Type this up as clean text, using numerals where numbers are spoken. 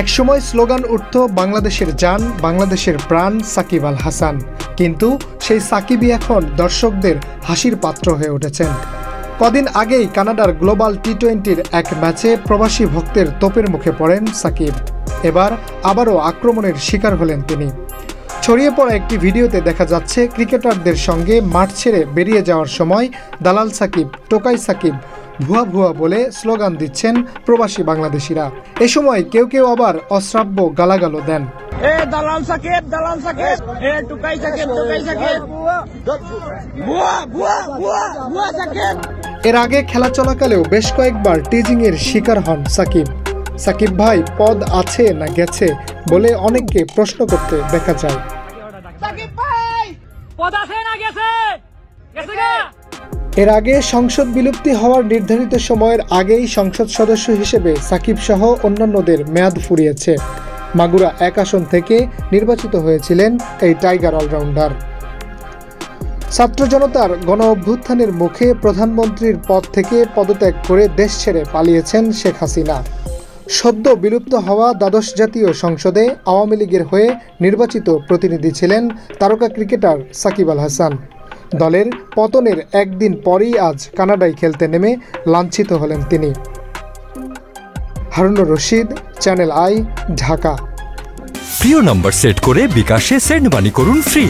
একসময় স্লোগান উঠত বাংলাদেশের জান, বাংলাদেশের প্রাণ সাকিব আল হাসান। কিন্তু সেই সাকিবই এখন দর্শকদের হাসির পাত্র হয়ে উঠেছেন। কদিন আগেই কানাডার গ্লোবাল টি-20-র এক ম্যাচে প্রবাসী ভক্তের তোপের মুখে পড়েন সাকিব। এবার আবারও আক্রমণের শিকার হলেন তিনি। ছড়িয়ে পড়া একটি ভিডিওতে দেখা যাচ্ছে ক্রিকেটারদের সঙ্গে মাঠ ছেড়ে বেরিয়ে যাওয়ার সময় দালাল সাকিব, টোকাই সাকিব, ভুয়া ভুয়া বলে স্লোগান দিচ্ছেন প্রবাসী বাংলাদেশিরা। এ সময় কেউ কেউ আবার অশ্রাব্য গালাগালও দেন। দালাল সাকিব, দালাল সাকিব, টোকাই সাকিব, টোকাই সাকিব, ভুয়া ভুয়া ভুয়া ভুয়া সাকিব। এর আগে খেলা চলাকালেও বেশ কয়েকবার টিজিং এর শিকার হন সাকিব। সাকিব ভাই পদ আছে না গেছে বলে অনেককে প্রশ্ন করতে দেখা যায়। সাকিব ভাই পদ আছে না গেছে? গেছে না। এর আগে সংসদ বিলুপ্তি হওয়ার নির্ধারিত সময়ের আগেই সংসদ সদস্য হিসেবে সাকিব সহ অন্যান্যদের মেয়াদ ফুরিয়েছে। মাগুরা 1 আসন থেকে নির্বাচিত হয়েছিলেন এই টাইগার অলরাউন্ডার। ছাত্র জনতার গণ অভ্যুত্থানের মুখে প্রধানমন্ত্রীর পদ থেকে পদত্যাগ করে দেশ ছেড়ে পালিয়েছেন শেখ হাসিনা। সদ্য বিলুপ্ত হওয়া দ্বাদশ জাতীয় সংসদে আওয়ামী লীগের হয়ে নির্বাচিত প্রতিনিধি ছিলেন তারকা ক্রিকেটার সাকিব আল হাসান। দলের পতনের একদিন পরেই আজ কানাডায় খেলতে নেমে লাঞ্ছিত হলেন তিনি। Harunur Rashid, channel I, Dhaka. প্রিয় নম্বর সেট করে বিকাশে সেন্ড মানি করুন ফ্রি।